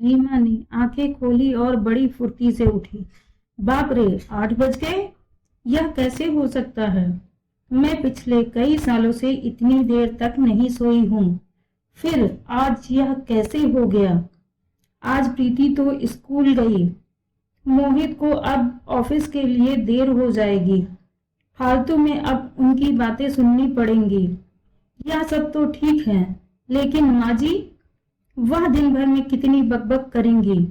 रीमा ने आंखें खोली और बड़ी फुर्ती से उठी। बाप रे, 8 बज गए? यह कैसे हो सकता है? मैं पिछले कई सालों से इतनी देर तक नहीं सोई हूँ। फिर आज यह कैसे हो गया? आज प्रीति तो स्कूल गई। मोहित को अब ऑफिस के लिए देर हो जाएगी। फालतू में अब उनकी बातें सुननी पड़ेंगी। यह सब तो ठीक है, लेकिन माँ जी, वह दिन भर में कितनी बकबक करेंगी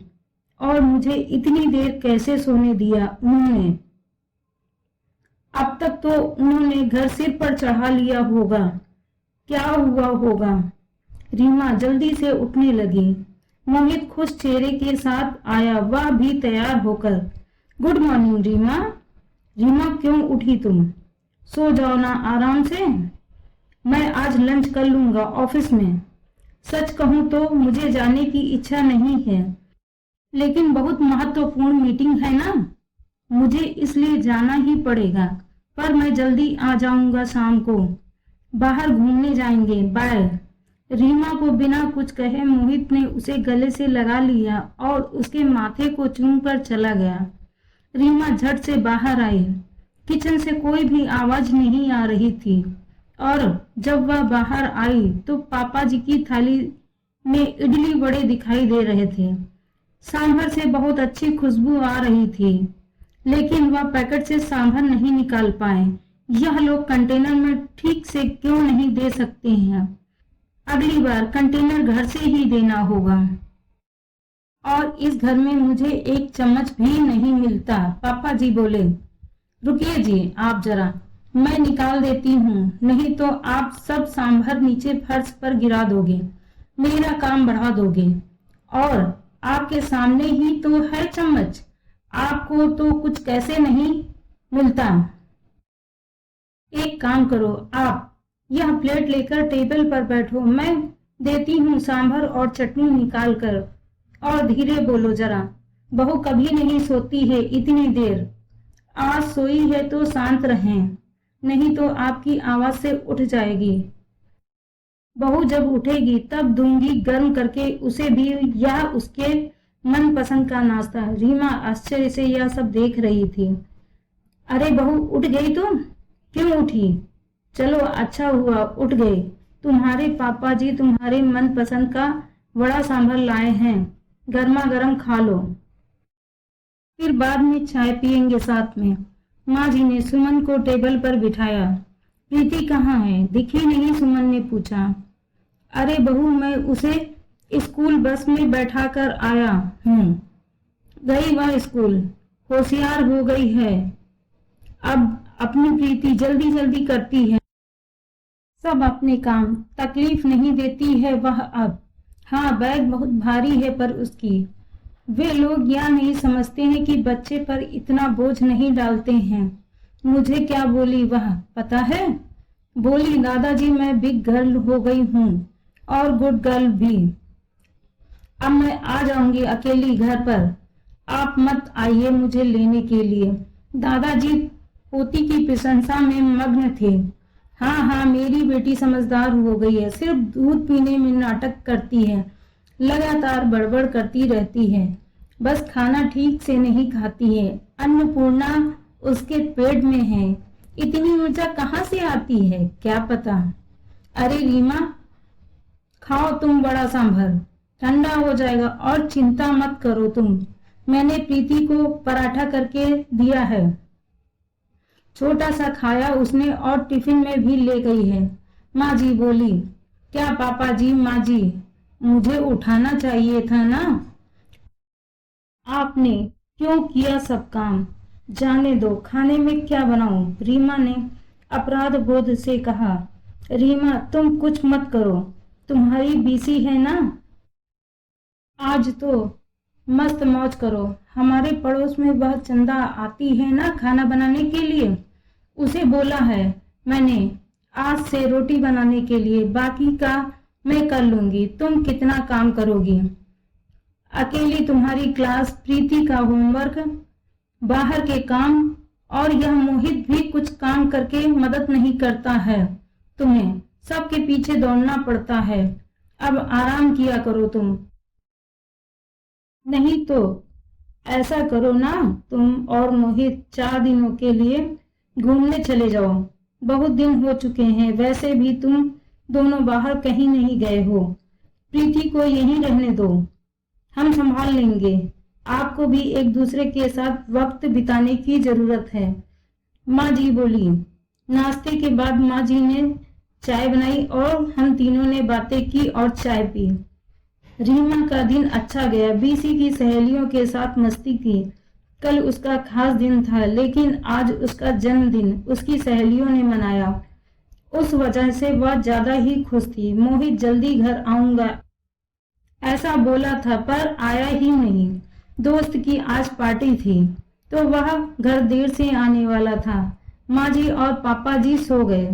और मुझे इतनी देर कैसे सोने दिया उन्होंने? अब तक तो उन्होंने घर सिर पर चढ़ा लिया होगा। क्या हुआ होगा? रीमा जल्दी से उठने लगी। मोहित खुश चेहरे के साथ आया, वह भी तैयार होकर। Good morning Reema. रीमा, क्यों उठी तुम? सो जाओ ना आराम से। मैं आज लंच कर लूंगा ऑफिस में। सच कहूं तो मुझे जाने की इच्छा नहीं है, लेकिन बहुत महत्वपूर्ण मीटिंग है ना, मुझे इसलिए जाना ही पड़ेगा। पर मैं जल्दी आ जाऊंगा शाम को। बाहर घूमने जाएंगे, बाय। रीमा को बिना कुछ कहे मोहित ने उसे गले से लगा लिया और उसके माथे को चूम कर चला गया। रीमा झट से बाहर आई। किचन से कोई भी आवाज नहीं आ रही थी और जब वह बाहर आई तो पापा जी की थाली में इडली वड़े दिखाई दे रहे थे। सांभर से बहुत अच्छी खुशबू आ रही थी, लेकिन वह पैकेट से सांभर नहीं निकाल पाए। यह लोग कंटेनर में ठीक से क्यों नहीं दे सकते हैं? अगली बार कंटेनर घर से ही देना होगा। और इस घर में मुझे एक चम्मच भी नहीं मिलता। पापा जी बोले, रुकिए जी आप जरा, मैं निकाल देती हूँ, नहीं तो आप सब सांभर नीचे फर्श पर गिरा दोगे, मेरा काम बढ़ा दोगे। और आपके सामने ही तो है चम्मच, आपको तो कुछ कैसे नहीं मिलता? एक काम करो, आप यह प्लेट लेकर टेबल पर बैठो, मैं देती हूँ सांभर और चटनी निकाल कर। और धीरे बोलो जरा, बहू कभी नहीं सोती है इतनी देर। आज सोई है तो शांत रहें, नहीं तो आपकी आवाज से उठ जाएगी। बहू जब उठेगी तब दूंगी गर्म करके उसे भी, या उसके मन पसंद का नाश्ता। रीमा आश्चर्य से यह सब देख रही थी। अरे बहू, उठ गई तुम? क्यों उठी? चलो अच्छा हुआ उठ गए। तुम्हारे पापा जी तुम्हारे मन पसंद का वड़ा सांभर लाए हैं, गर्मा गर्म खा लो, फिर बाद में चाय पियेंगे साथ में। माँ जी ने सुमन को टेबल पर बिठाया। प्रीति कहाँ है? दिखी नहीं, सुमन ने पूछा। अरे बहू, मैं उसे स्कूल बस में बैठा कर आया हूँ। गई वह स्कूल, होशियार हो गई है। अब अपनी प्रीति जल्दी जल्दी करती है, सब अपने काम, तकलीफ नहीं देती है वह अब। हाँ, बैग बहुत भारी है पर उसकी। वे लोग यह नहीं समझते हैं कि बच्चे पर इतना बोझ नहीं डालते हैं। मुझे क्या बोली वह पता है? बोली, दादाजी मैं बिग गर्ल हो गई हूँ और गुड गर्ल भी। अब मैं आ जाऊंगी अकेली घर पर, आप मत आइए मुझे लेने के लिए। दादाजी पोती की प्रशंसा में मग्न थे। हाँ हाँ, मेरी बेटी समझदार हो गई है, सिर्फ दूध पीने में नाटक करती है, लगातार बड़बड़ करती रहती है, बस खाना ठीक से नहीं खाती है। अन्नपूर्णा उसके पेट में है, इतनी ऊर्जा कहाँ से आती है क्या पता। अरे रीमा, खाओ तुम बड़ा सांभर, ठंडा हो जाएगा। और चिंता मत करो तुम, मैंने प्रीति को पराठा करके दिया है, छोटा सा खाया उसने और टिफिन में भी ले गई है। माँ जी बोली, क्या पापा जी? माँ जी, मुझे उठाना चाहिए था ना, आपने क्यों किया सब काम? जाने दो, खाने में क्या बनाऊं? रीमा ने अपराध बोध से कहा। रीमा, तुम कुछ मत करो, तुम्हारी बीसी है ना, आज तो मस्त मौज करो। हमारे पड़ोस में वह चंदा आती है ना खाना बनाने के लिए, उसे बोला है मैंने आज से रोटी बनाने के लिए, बाकी का मैं कर लूंगी। तुम कितना काम करोगी? अकेली तुम्हारी क्लास, प्रीति का होमवर्क, बाहर के काम, और यह मोहित भी कुछ काम करके मदद नहीं करता है तुम्हें, सबके पीछे दौड़ना पड़ता है। अब आराम किया करो तुम। नहीं तो ऐसा करो ना, तुम और मोहित 4 दिनों के लिए घूमने चले जाओ। बहुत दिन हो चुके हैं, वैसे भी तुम दोनों बाहर कहीं नहीं गए हो। प्रीति को यहीं रहने दो, हम संभाल लेंगे। आपको भी एक दूसरे के साथ वक्त बिताने की जरूरत है। माँ जी बोली। नाश्ते के बाद माँ जी ने चाय बनाई और हम तीनों ने बातें की और चाय पी। रीमा का दिन अच्छा गया। बीसी की सहेलियों के साथ मस्ती की। कल उसका खास दिन था, लेकिन आज उसका जन्मदिन उसकी सहेलियों ने मनाया। उस वजह से वह ज्यादा ही खुश थी। मोहित जल्दी घर आऊंगा ऐसा बोला था, पर आया ही नहीं। दोस्त की आज पार्टी थी, तो वह घर देर से आने वाला था। माँ जी और पापा जी सो गए।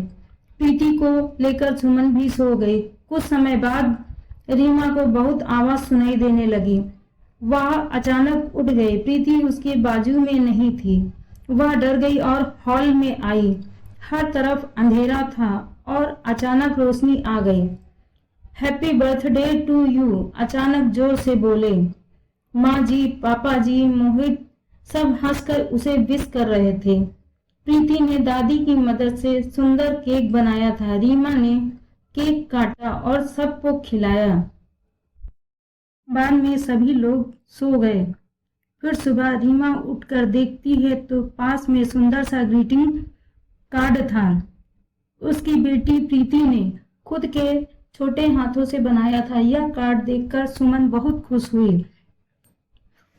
प्रीति को लेकर सुमन भी सो गई। कुछ समय बाद रीमा को बहुत आवाज सुनाई देने लगी। वह अचानक उठ गई। प्रीति उसके बाजू में नहीं थी। वह डर गई और हॉल में आई। हर तरफ अंधेरा था और अचानक रोशनी आ गई। हैप्पी बर्थडे टू यू, अचानक जोर से बोले। माँ जी, पापा जी, मोहित सब हंसकर उसे विश कर रहे थे। प्रीति ने दादी की मदद से सुंदर केक बनाया था। रीमा ने केक काटा और सबको खिलाया। बाद में सभी लोग सो गए। फिर सुबह रीमा उठकर देखती है तो पास में सुंदर सा ग्रीटिंग कार्ड था। उसकी बेटी प्रीति ने खुद के छोटे हाथों से बनाया था। यह कार्ड देखकर सुमन बहुत खुश हुई।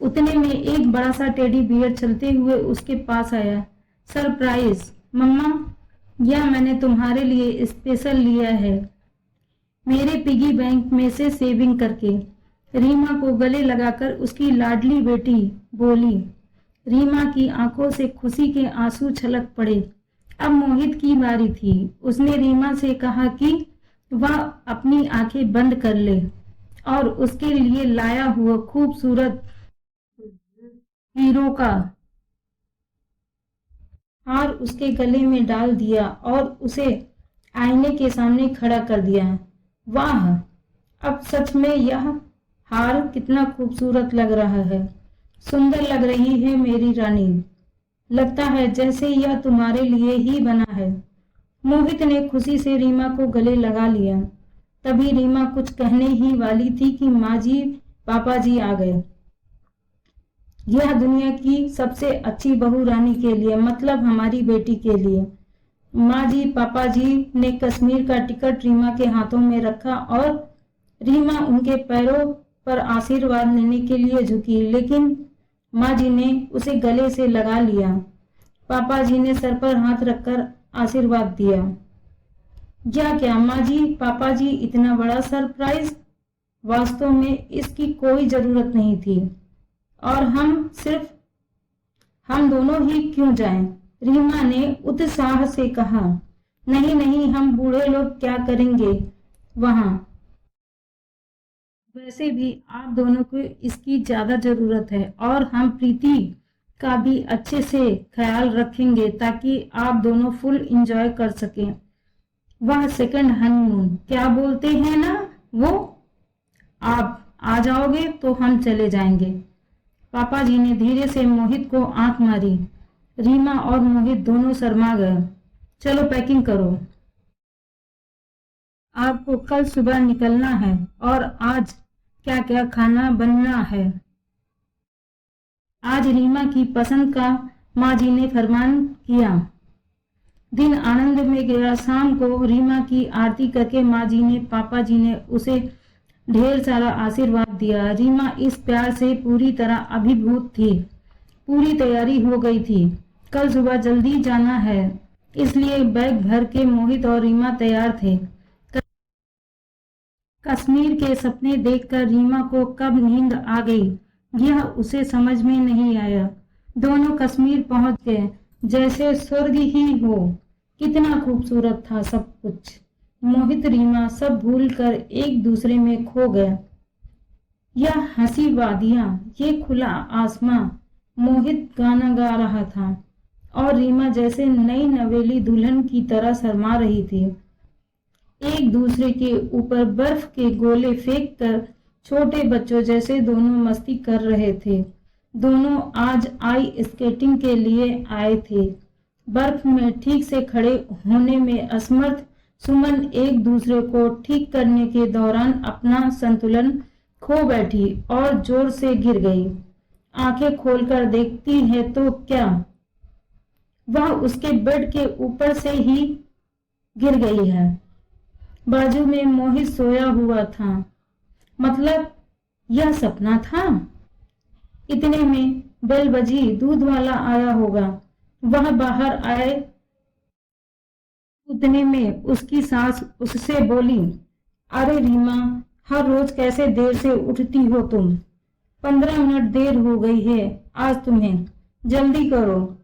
उतने में एक बड़ा सा टेडी बियर चलते हुए उसके पास आया। सरप्राइज मम्मा, यह मैंने तुम्हारे लिए स्पेशल लिया है, मेरे पिगी बैंक में से सेविंग करके। रीमा को गले लगाकर उसकी लाडली बेटी बोली। रीमा की आंखों से खुशी के आंसू छलक पड़े। अब मोहित की बारी थी। उसने रीमा से कहा कि वह अपनी आंखें बंद कर ले और उसके लिए लाया हुआ खूबसूरत हीरो का हार उसके गले में डाल दिया और उसे आईने के सामने खड़ा कर दिया। वाह, अब सच में यह हार कितना खूबसूरत लग रहा है। सुंदर लग रही है मेरी रानी। लगता है जैसे यह तुम्हारे लिए ही बना है। मोहित ने खुशी से रीमा को गले लगा लिया। तभी रीमा कुछ कहने ही वाली थी कि माँ जी, पापा जी आ गए। यह दुनिया की सबसे अच्छी बहू रानी के लिए, मतलब हमारी बेटी के लिए। माँ जी, पापा जी ने कश्मीर का टिकट रीमा के हाथों में रखा और रीमा उनके पैरों पर आशीर्वाद लेने के लिए झुकी, लेकिन माँ जी ने उसे गले से लगा लिया। पापा जी ने सर पर हाथ रखकर आशीर्वाद दिया। क्या क्या माँ जी, पापा जी, इतना बड़ा सरप्राइज? वास्तव में इसकी कोई जरूरत नहीं थी, और हम दोनों ही क्यों जाएं? रीमा ने उत्साह से कहा। नहीं नहीं, हम बूढ़े लोग क्या करेंगे वहां? वैसे भी आप दोनों को इसकी ज्यादा जरूरत है, और हम प्रीति का भी अच्छे से ख्याल रखेंगे ताकि आप दोनों फुल एंजॉय कर सकें। वह सेकंड हनीमून क्या बोलते हैं ना वो? आप आ जाओगे तो हम चले जाएंगे। पापा जी ने धीरे से मोहित को आंख मारी। रीमा और मोहित दोनों शर्मा गए। चलो पैकिंग करो, आपको कल सुबह निकलना है, और आज क्या क्या खाना बनना है। आज रीमा की पसंद का माँ जी ने फरमान किया। दिन आनंद में गया। शाम को रीमा की आरती करके माँ जी ने, पापा जी ने उसे ढेर सारा आशीर्वाद दिया। रीमा इस प्यार से पूरी तरह अभिभूत थी। पूरी तैयारी हो गई थी। कल सुबह जल्दी जाना है, इसलिए बैग भर के मोहित और रीमा तैयार थे। कश्मीर के सपने देखकर रीमा को कब नींद आ गई, यह उसे समझ में नहीं आया। दोनों कश्मीर पहुंच गए जैसे स्वर्ग ही हो। कितना खूबसूरत था सब कुछ। मोहित रीमा सब भूलकर एक दूसरे में खो गए। यह हंसी वादियां, ये खुला आसमां। मोहित गाना गा रहा था और रीमा जैसे नई नवेली दुल्हन की तरह शर्मा रही थी। एक दूसरे के ऊपर बर्फ के गोले फेंक कर छोटे बच्चों जैसे दोनों मस्ती कर रहे थे। दोनों आज आइस स्केटिंग के लिए आए थे। बर्फ में ठीक से खड़े होने में असमर्थ सुमन एक दूसरे को ठीक करने के दौरान अपना संतुलन खो बैठी और जोर से गिर गई। आंखें खोलकर देखती है तो क्या वह उसके बेड के ऊपर से ही गिर गई है। बाजू में मोहित सोया हुआ था। मतलब यह सपना था। इतने में बेल बजी, दूध वाला आया होगा। वह बाहर आए। उतने में उसकी सास उससे बोली, अरे रीमा, हर रोज कैसे देर से उठती हो तुम? 15 मिनट देर हो गई है आज तुम्हें, जल्दी करो।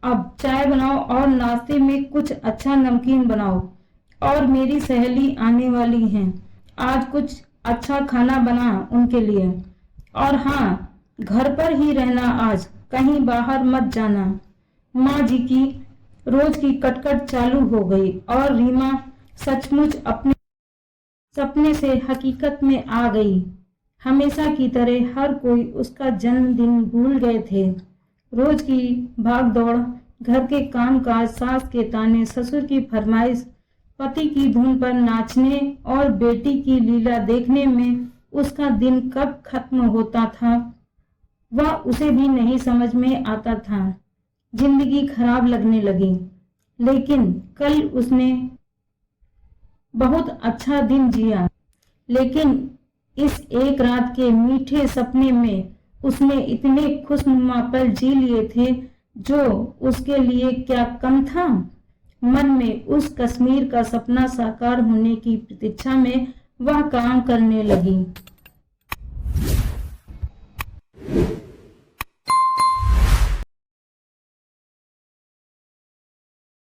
अब चाय बनाओ और नाश्ते में कुछ अच्छा नमकीन बनाओ। और मेरी सहेली आने वाली हैं, आज कुछ अच्छा खाना बना उनके लिए। और हाँ, घर पर ही रहना आज, कहीं बाहर मत जाना। माँ जी की रोज की कटकट चालू हो गई और रीमा सचमुच अपने सपने से हकीकत में आ गई। हमेशा की तरह हर कोई उसका जन्मदिन भूल गए थे। रोज की भाग दौड़, घर के काम काज, सास के ताने, ससुर की फरमाइश, पति की धुन पर नाचने और बेटी की लीला देखने में उसका दिन कब खत्म होता था वह उसे भी नहीं समझ में आता था। जिंदगी खराब लगने लगी। लेकिन कल उसने बहुत अच्छा दिन जिया। लेकिन इस एक रात के मीठे सपने में उसने इतने खुशनुमा पल जी लिए थे जो उसके लिए क्या कम था। मन में उस कश्मीर का सपना साकार होने की प्रतीक्षा में वह काम करने लगी।